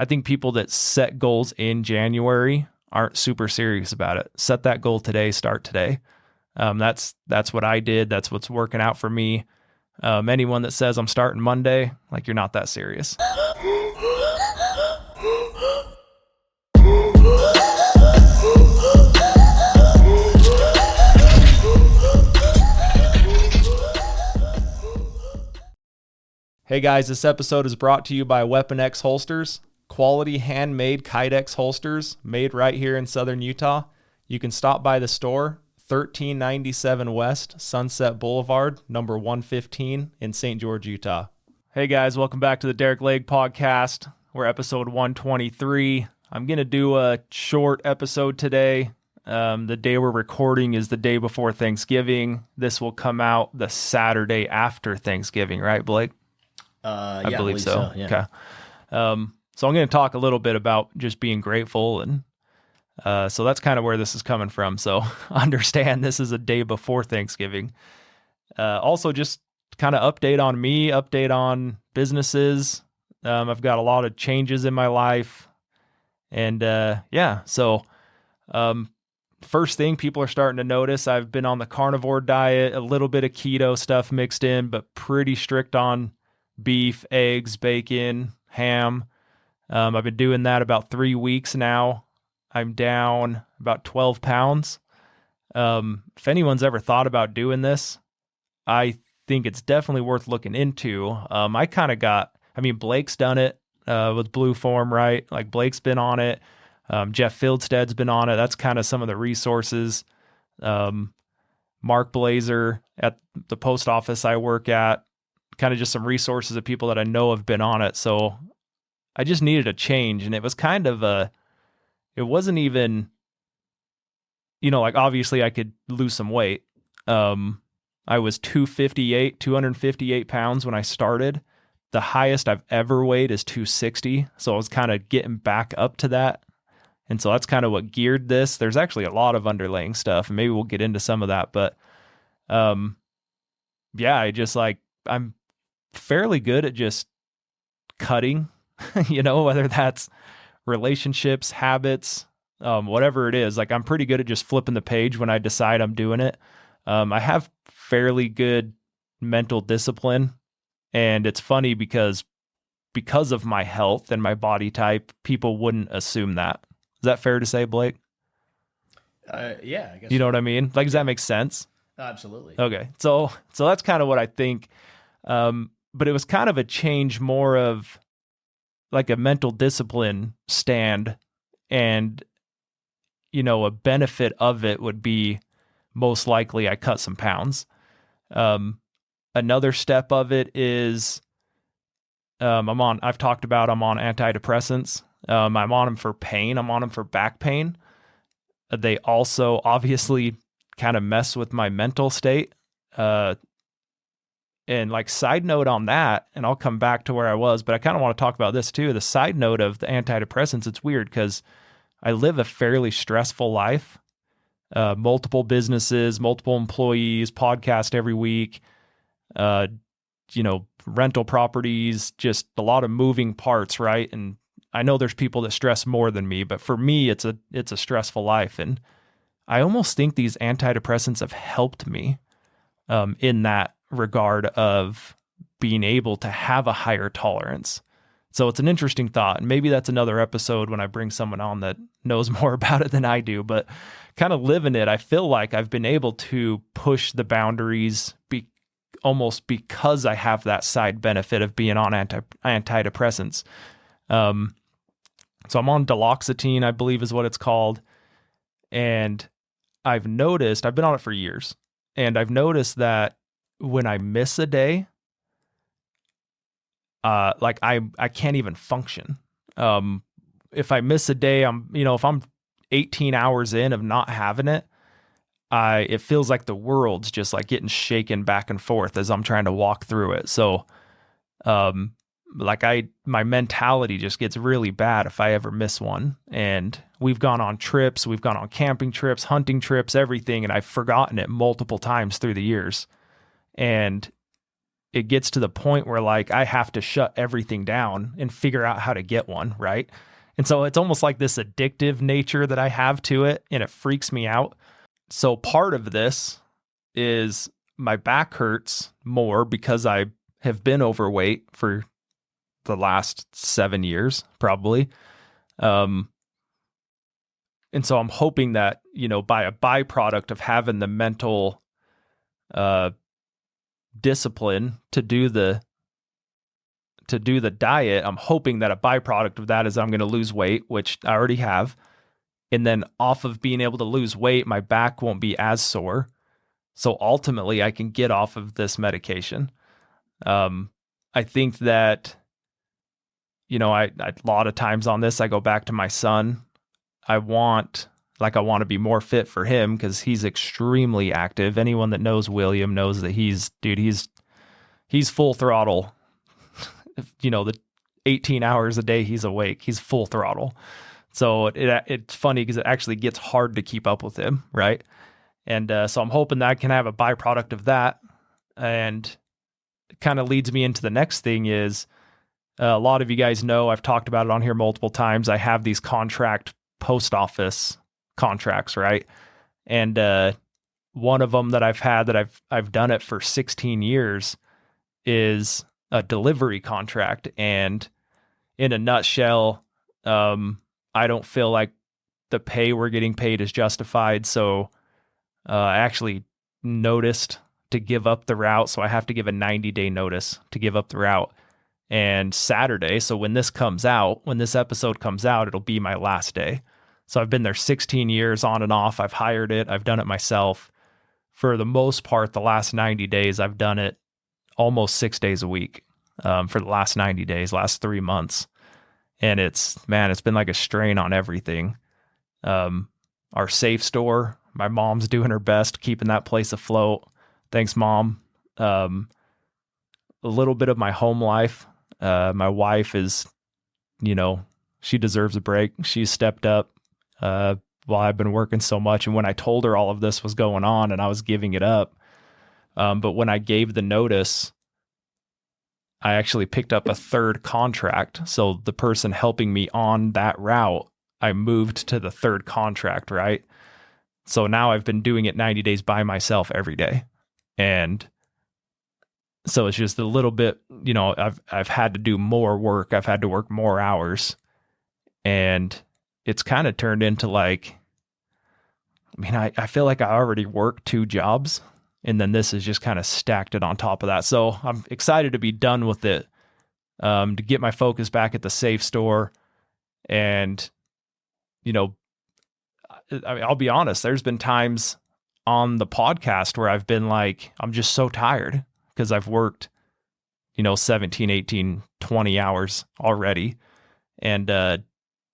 I think people that set goals in January aren't super serious about it. Set that goal today, start today. That's what I did. That's what's working out for me. Anyone that says I'm starting Monday, like, you're not that serious. Hey guys, this episode is brought to you by Weapon X Holsters, quality handmade Kydex holsters made right here in Southern Utah. You can stop by the store, 1397 West Sunset Boulevard, number 115 in St. George, Utah. Hey guys, welcome back to the Derick Legg podcast. We're episode 123. I'm going to do a short episode today. The day we're recording is the day before Thanksgiving. This will come out the Saturday after Thanksgiving, right, Blake? I believe so. Yeah. Okay. So I'm going to talk a little bit about just being grateful. And so that's kind of where this is coming from. So understand this is a day before Thanksgiving. Also just kind of update on me, update on businesses. I've got a lot of changes in my life. And so first thing people are starting to notice, I've been on the carnivore diet, a little bit of keto stuff mixed in, but pretty strict on beef, eggs, bacon, ham. I've been doing that about 3 weeks now. I'm down about 12 pounds. If anyone's ever thought about doing this, I think it's definitely worth looking into. Blake's done it with Blue Form, right? Like, Blake's been on it. Jeff Fieldstead's been on it. That's kind of some of the resources. Mark Blazer at the post office I work at, kind of just some resources of people that I know have been on it. So I just needed a change. And it was kind of it wasn't even, like, obviously I could lose some weight. I was 258 pounds when I started. The highest I've ever weighed is 260. So I was kind of getting back up to that. And so that's kind of what geared this. There's actually a lot of underlying stuff, and maybe we'll get into some of that. But I'm fairly good at just cutting, whether that's relationships, habits, whatever it is. Like, I'm pretty good at just flipping the page when I decide I'm doing it. I have fairly good mental discipline, and it's funny because of my health and my body type, people wouldn't assume that. Is that fair to say, Blake? Yeah, I guess. You know what I mean? Like, does that make sense? Absolutely. Okay. So that's kind of what I think. But it was kind of a change, more of like a mental discipline stand, and, a benefit of it would be most likely I cut some pounds. Another step of it is, I'm on antidepressants. I'm on them for pain. I'm on them for back pain. They also obviously kind of mess with my mental state. And like, side note on that, and I'll come back to where I was, but I kind of want to talk about this too. The side note of the antidepressants, it's weird because I live a fairly stressful life, multiple businesses, multiple employees, podcast every week, rental properties, just a lot of moving parts, right? And I know there's people that stress more than me, but for me, it's a stressful life. And I almost think these antidepressants have helped me in that regard of being able to have a higher tolerance. So it's an interesting thought. And maybe that's another episode when I bring someone on that knows more about it than I do, but kind of living it, I feel like I've been able to push the boundaries almost because I have that side benefit of being on antidepressants. So I'm on duloxetine, I believe is what it's called. And I've noticed, I've been on it for years, and I've noticed that when I miss a day, I can't even function. If I miss a day, if I'm 18 hours in of not having it, it feels like the world's just like getting shaken back and forth as I'm trying to walk through it. So, my mentality just gets really bad if I ever miss one. And we've gone on trips, we've gone on camping trips, hunting trips, everything. And I've forgotten it multiple times through the years. And it gets to the point where like I have to shut everything down and figure out how to get one, right? And so it's almost like this addictive nature that I have to it, and it freaks me out. So part of this is my back hurts more because I have been overweight for the last 7 years, probably. And so I'm hoping that, by a byproduct of having the mental discipline to do the diet, I'm hoping that a byproduct of that is I'm going to lose weight, which I already have. And then off of being able to lose weight, my back won't be as sore. So ultimately I can get off of this medication. I think that, I a lot of times on this, I go back to my son. I want to be more fit for him because he's extremely active. Anyone that knows William knows that he's full throttle. The 18 hours a day he's awake, he's full throttle. So it's funny because it actually gets hard to keep up with him, right? And so I'm hoping that I can have a byproduct of that. And it kind of leads me into the next thing is, a lot of you guys know, I've talked about it on here multiple times. I have these post office contracts, right? And one of them that I've had that I've done it for 16 years is a delivery contract. And in a nutshell, I don't feel like the pay we're getting paid is justified. So I actually noticed to give up the route. So I have to give a 90-day notice to give up the route. And Saturday, so when this episode comes out, it'll be my last day. So I've been there 16 years on and off. I've hired it. I've done it myself. For the most part, the last 90 days, I've done it almost 6 days a week for the last 90 days, last 3 months. And it's been like a strain on everything. Our safe store, my mom's doing her best, keeping that place afloat. Thanks, Mom. A little bit of my home life. My wife is, she deserves a break. She's stepped up while I've been working so much. And when I told her all of this was going on and I was giving it up, but when I gave the notice, I actually picked up a third contract. So the person helping me on that route, I moved to the third contract, right? So now I've been doing it 90 days by myself every day. And so it's just a little bit, I've had to do more work. I've had to work more hours. And it's kind of turned into like, I feel like I already work 2 jobs. And then this is just kind of stacked it on top of that. So I'm excited to be done with it, to get my focus back at the safe store. And, I'll be honest, there's been times on the podcast where I've been like, I'm just so tired because I've worked, 17, 18, 20 hours already. And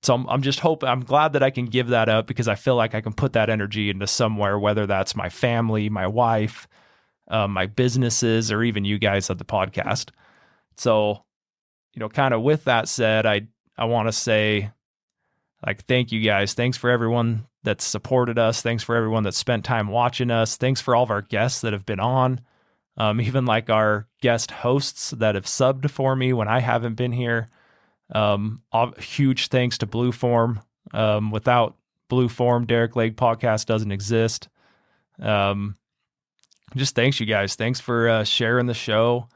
so I'm glad that I can give that up because I feel like I can put that energy into somewhere, whether that's my family, my wife, my businesses, or even you guys at the podcast. So, kind of with that said, I want to say, like, thank you guys. Thanks for everyone that's supported us. Thanks for everyone that spent time watching us. Thanks for all of our guests that have been on. Even like our guest hosts that have subbed for me when I haven't been here. Huge thanks to Blue Form. Without Blue Form, Derick Legg podcast doesn't exist. Just thanks, you guys. Thanks for sharing the show.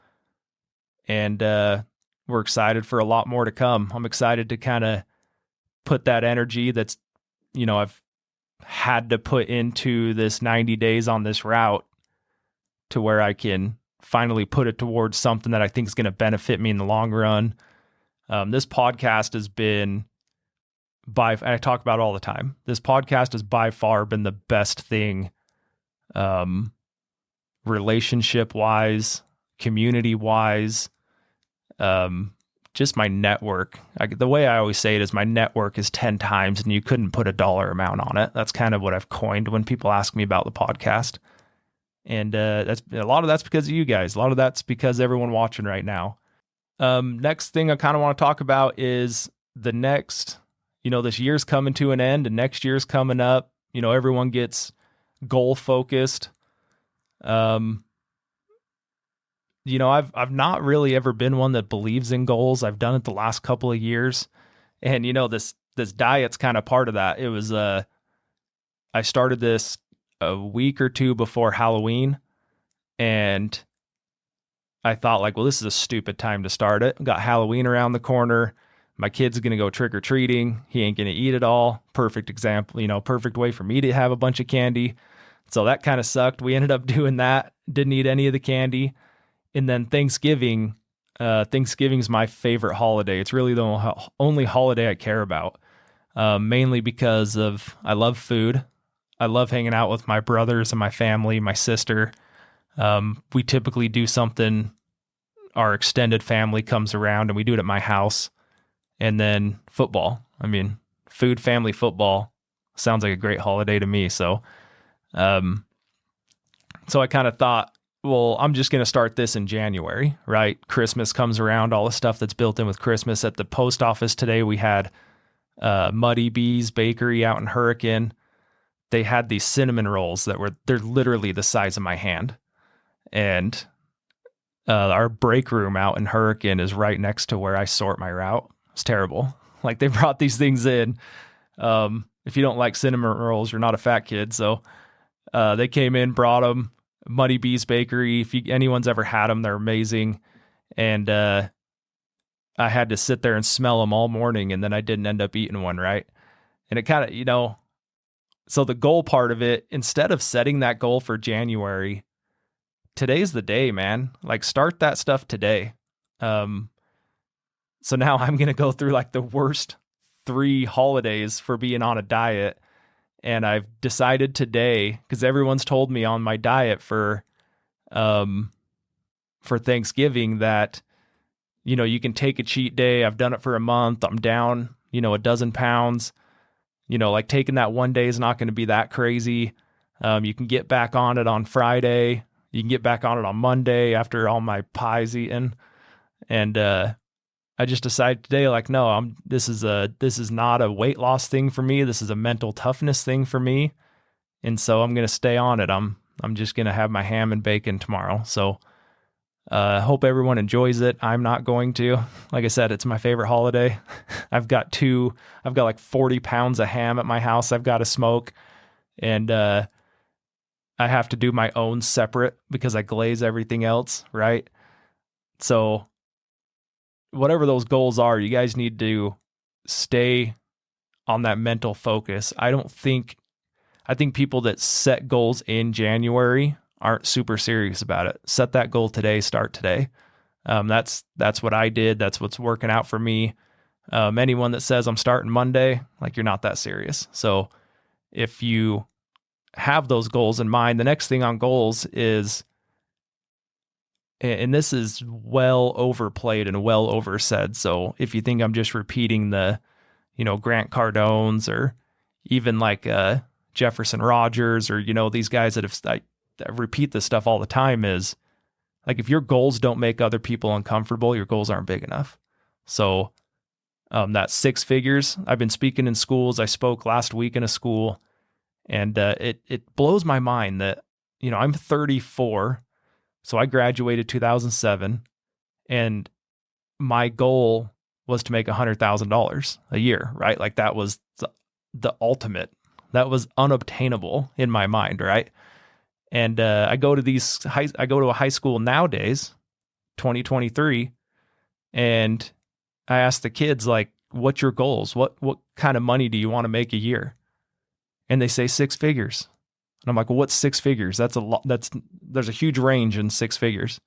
And we're excited for a lot more to come. I'm excited to kind of put that energy that's, I've had to put into this 90 days on this route to where I can finally put it towards something that I think is going to benefit me in the long run. This podcast has been and I talk about it all the time. This podcast has by far been the best thing, relationship wise, community wise, just my network. The way I always say it is my network is 10 times and you couldn't put a dollar amount on it. That's kind of what I've coined when people ask me about the podcast. And that's a lot of that's because of you guys. A lot of that's because everyone watching right now. Next thing I kind of want to talk about is the next, this year's coming to an end and next year's coming up. Everyone gets goal focused. I've not really ever been one that believes in goals. I've done it the last couple of years. And this diet's kind of part of that. It was I started this a week or two before Halloween, and I thought like, well, this is a stupid time to start it. Got Halloween around the corner. My kid's going to go trick or treating. He ain't going to eat it all. Perfect example, perfect way for me to have a bunch of candy. So that kind of sucked. We ended up doing that. Didn't eat any of the candy. And then Thanksgiving's my favorite holiday. It's really the only holiday I care about, mainly because I love food. I love hanging out with my brothers and my family, my sister. We typically do something, our extended family comes around and we do it at my house. And then football. I mean, food, family, football sounds like a great holiday to me. So I kind of thought, well, I'm just going to start this in January, right? Christmas comes around, all the stuff that's built in with Christmas. At the post office today, we had Muddy Bees Bakery out in Hurricane. They had these cinnamon rolls they're literally the size of my hand. And our break room out in Hurricane is right next to where I sort my route. It's terrible. Like, they brought these things in. If you don't like cinnamon rolls, you're not a fat kid. So they came in, brought them. Muddy Bees Bakery. If anyone's ever had them, they're amazing. And I had to sit there and smell them all morning, and then I didn't end up eating one, right? And it kind of, so the goal part of it, instead of setting that goal for January, today's the day, man. Like, start that stuff today. So now I'm going to go through like the worst 3 holidays for being on a diet. And I've decided today, because everyone's told me on my diet for Thanksgiving that, you can take a cheat day. I've done it for a month. I'm down, a dozen pounds. Like, taking that one day is not going to be that crazy. You can get back on it on Friday. You can get back on it on Monday after all my pie's eaten. And I just decided today, like, no, this is not a weight loss thing for me. This is a mental toughness thing for me. And so I'm going to stay on it. I'm just going to have my ham and bacon tomorrow. So I hope everyone enjoys it. I'm not going to. Like I said, it's my favorite holiday. I've got like 40 pounds of ham at my house I've got to smoke. And I have to do my own separate because I glaze everything else, right? So whatever those goals are, you guys need to stay on that mental focus. I think people that set goals in January aren't super serious about it. Set that goal today, start today. That's what I did. That's what's working out for me. Anyone that says I'm starting Monday, like, you're not that serious. So if you have those goals in mind, the next thing on goals is, and this is well overplayed and well oversaid. So if you think I'm just repeating the, Grant Cardones or even like Jefferson Rogers or, these guys that repeat this stuff all the time, is like, if your goals don't make other people uncomfortable, your goals aren't big enough. So that 6 figures, I've been speaking in schools. I spoke last week in a school, and it blows my mind that, I'm 34. So I graduated 2007, and my goal was to make $100,000 a year, right? Like, that was the ultimate. That was unobtainable in my mind, right? And I go to a high school nowadays, 2023, and I ask the kids, like, what's your goals? What kind of money do you want to make a year? And they say 6 figures. And I'm like, well, what's 6 figures? That's a lot. There's a huge range in 6 figures.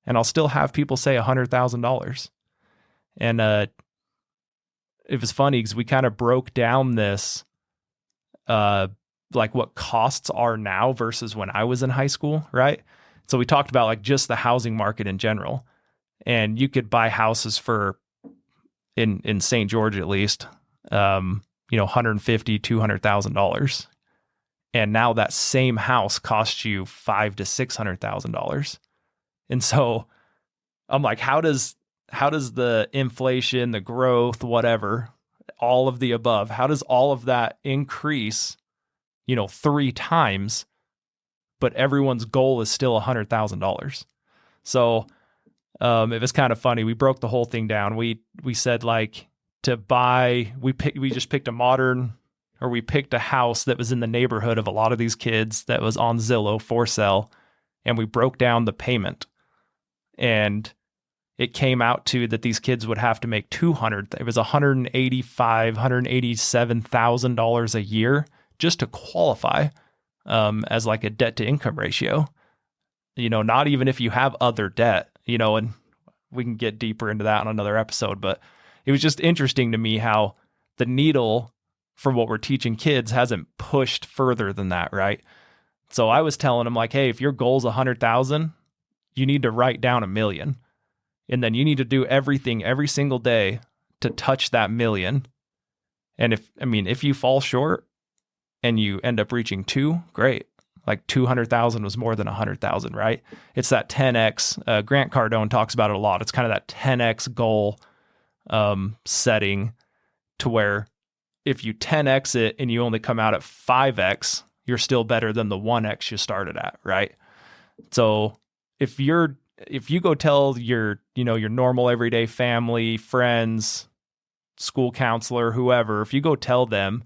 And I'll still have people say $100,000. And it was funny because we kind of broke down this, like, what costs are now versus when I was in high school, right? So we talked about, like, just the housing market in general. And you could buy houses for, in St. George at least, $150,000, $200,000. And now that same house costs you $500,000 to $600,000. And so I'm like, how does the inflation, the growth, whatever, all of the above, how does all of that increase, 3 times, but everyone's goal is still $100,000? So It was kind of funny. We broke the whole thing down. We said like to buy, we just picked we picked a house that was in the neighborhood of a lot of these kids that was on Zillow for sale, and we broke down the payment, and it came out to that these kids would have to make it was $187,000 a year just to qualify as like a debt to income ratio. Not even if you have other debt, and we can get deeper into that on another episode, but it was just interesting to me how the needle for what we're teaching kids hasn't pushed further than that, right? So I was telling them like, hey, if your goal's 100,000, you need to write down 1 million. And then you need to do everything every single day to touch that 1 million. And if you fall short and you end up reaching 2, great. Like 200,000 was more than 100,000, right? It's that 10x. Grant Cardone talks about it a lot. It's kind of that 10x goal setting, to where if you 10x it and you only come out at 5x, you're still better than the 1x you started at, right? So if you go tell your normal everyday family, friends, school counselor, whoever, if you go tell them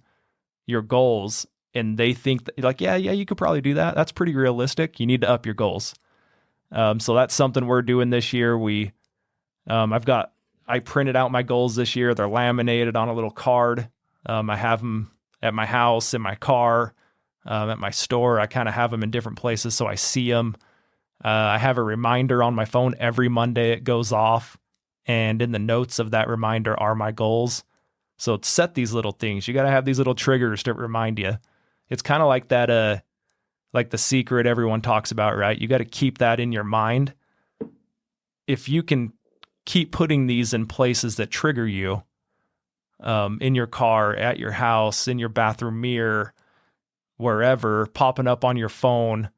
your goals and they think that, like, yeah, you could probably do that, that's pretty realistic, you need to up your goals. So that's something we're doing this year. I printed out my goals this year. They're laminated on a little card. I have them at my house, in my car, at my store. I kind of have them in different places so I see them. I have a reminder on my phone every Monday. It goes off, and in the notes of that reminder are my goals. So set these little things. You got to have these little triggers to remind you. It's kind of like that, like the secret everyone talks about, right? You got to keep that in your mind. If you can keep putting these in places that trigger you, in your car, at your house, in your bathroom mirror, wherever, popping up on your phone,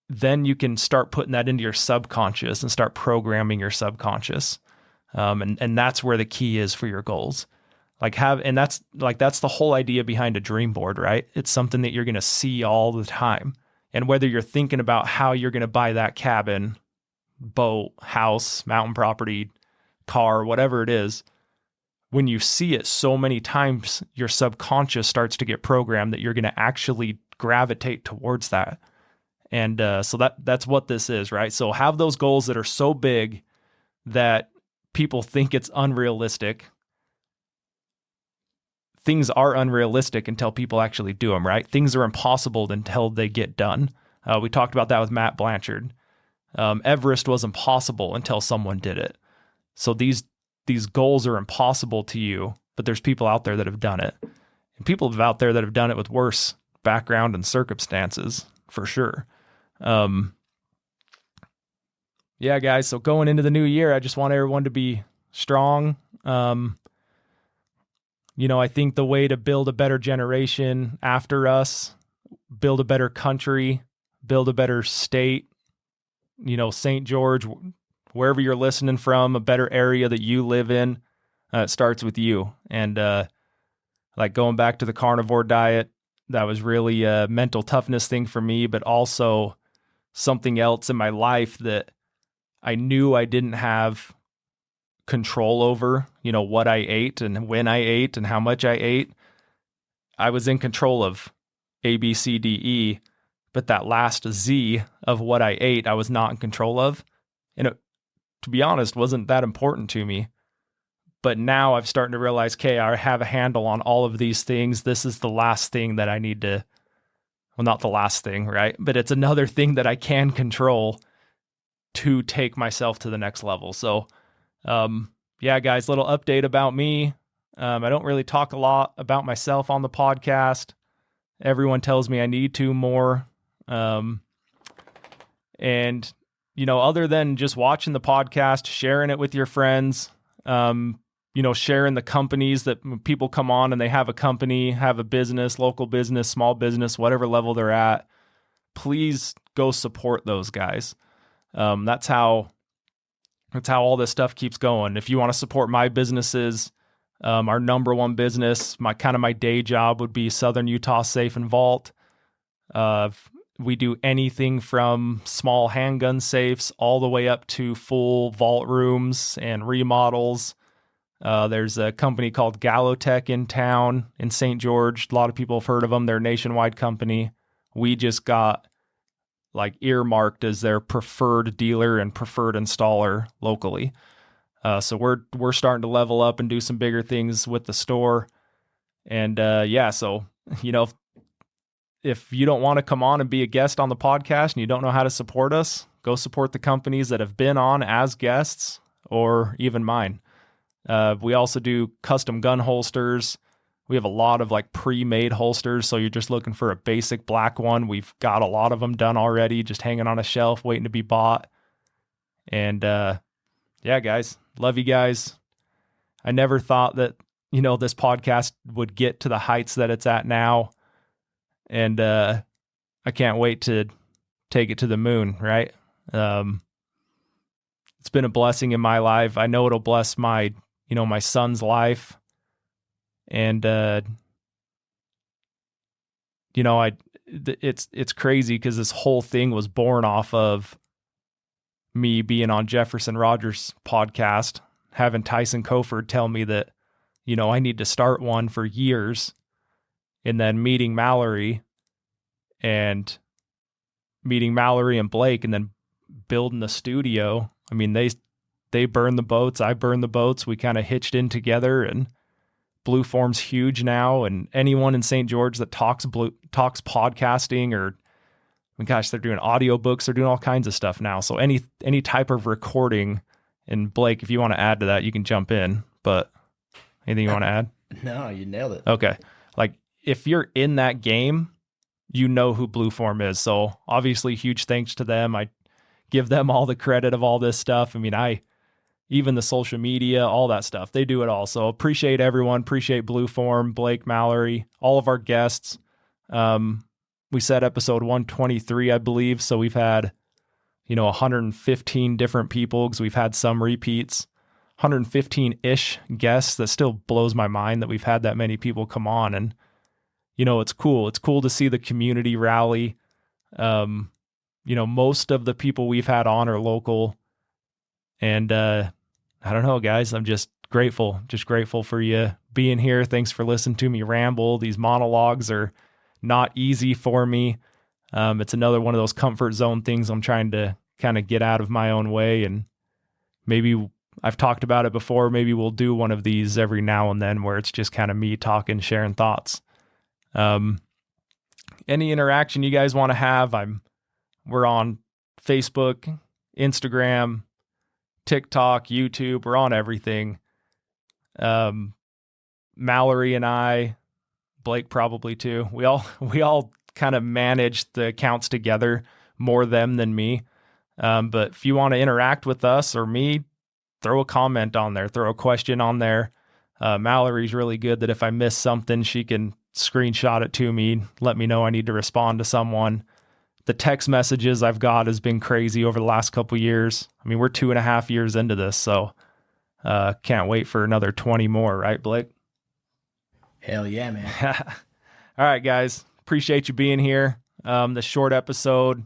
then you can start putting that into your subconscious and start programming your subconscious. And that's where the key is for your goals. That's the whole idea behind a dream board, right? It's something that you're going to see all the time. And whether you're thinking about how you're going to buy that cabin, boat, house, mountain property, car, whatever it is, when you see it so many times, your subconscious starts to get programmed that you're going to actually gravitate towards that. And so that's what this is, right? So have those goals that are so big that people think it's unrealistic. Things are unrealistic until people actually do them, right? Things are impossible until they get done. We talked about that with Matt Blanchard. Everest was impossible until someone did it. So these goals are impossible to you, but there's people out there that have done it. And people out there that have done it with worse background and circumstances, for sure. Yeah, guys, so going into the new year, I just want everyone to be strong. I think the way to build a better generation after us, build a better country, build a better state, St. George, wherever you're listening from, a better area that you live in, it starts with you. And like going back to the carnivore diet, that was really a mental toughness thing for me, but also something else in my life that I knew I didn't have control over, what I ate and when I ate and how much I ate. I was in control of A, B, C, D, E, but that last Z of what I ate, I was not in control of. And it, to be honest, wasn't that important to me. But now I'm starting to realize, okay, I have a handle on all of these things. This is the last thing that I need to, well, not the last thing, right? But it's another thing that I can control to take myself to the next level. So, yeah, guys, little update about me. I don't really talk a lot about myself on the podcast. Everyone tells me I need to more. And, other than just watching the podcast, sharing it with your friends, sharing the companies that people come on and they have a company, have a business, local business, small business, whatever level they're at, please go support those guys. That's how all this stuff keeps going. If you want to support my businesses, our number one business, my day job would be Southern Utah Safe and Vault. We do anything from small handgun safes all the way up to full vault rooms and remodels. There's a company called Galotech in town in St. George. A lot of people have heard of them. They're a nationwide company. We just got like earmarked as their preferred dealer and preferred installer locally. So we're starting to level up and do some bigger things with the store. And so if you don't want to come on and be a guest on the podcast and you don't know how to support us, go support the companies that have been on as guests or even mine. We also do custom gun holsters. We have a lot of like pre-made holsters. So you're just looking for a basic black one. We've got a lot of them done already, just hanging on a shelf, waiting to be bought. And guys, love you guys. I never thought that, this podcast would get to the heights that it's at now. And I can't wait to take it to the moon, right? It's been a blessing in my life. I know it'll bless my son's life. And, it's crazy because this whole thing was born off of me being on Jefferson Rogers' podcast, having Tyson Coford tell me that, I need to start one for years, and then meeting Mallory and Blake and then building the studio. I mean, they burned the boats. I burned the boats. We kind of hitched in together, and Blue Form's huge now. And anyone in St. George that talks podcasting or, they're doing audiobooks, they're doing all kinds of stuff now. So any type of recording, and Blake, if you want to add to that, you can jump in, but anything you want to add? No, you nailed it. Okay. Like if you're in that game, you know who Blue Form is. So obviously huge thanks to them. I give them all the credit of all this stuff. I mean, even the social media, all that stuff, they do it all. So appreciate everyone. Appreciate Blue Form, Blake, Mallory, all of our guests. We said episode 123, I believe. So we've had, 115 different people because we've had some repeats, 115-ish guests. That still blows my mind that we've had that many people come on. And, it's cool. It's cool to see the community rally. Most of the people we've had on are local. And I don't know, guys, I'm just grateful for you being here. Thanks for listening to me ramble. These monologues are not easy for me. It's another one of those comfort zone things I'm trying to kind of get out of my own way. And maybe I've talked about it before. Maybe we'll do one of these every now and then where it's just kind of me talking, sharing thoughts. Any interaction you guys want to have, we're on Facebook, Instagram, TikTok, YouTube. We're on everything. Mallory and I, Blake probably too. We all kind of manage the accounts together, more them than me. But if you want to interact with us or me, throw a comment on there, throw a question on there. Mallory's really good that if I miss something, she can screenshot it to me, let me know I need to respond to someone. The text messages I've got has been crazy over the last couple of years. I mean, we're 2.5 years into this, so can't wait for another 20 more, right, Blake? Hell yeah, man. All right, guys. Appreciate you being here. The short episode.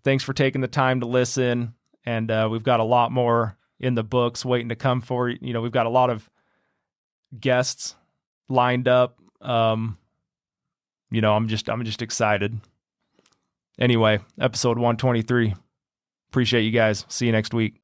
Thanks for taking the time to listen. And we've got a lot more in the books waiting to come for you. We've got a lot of guests lined up. I'm just excited. Anyway, episode 123. Appreciate you guys. See you next week.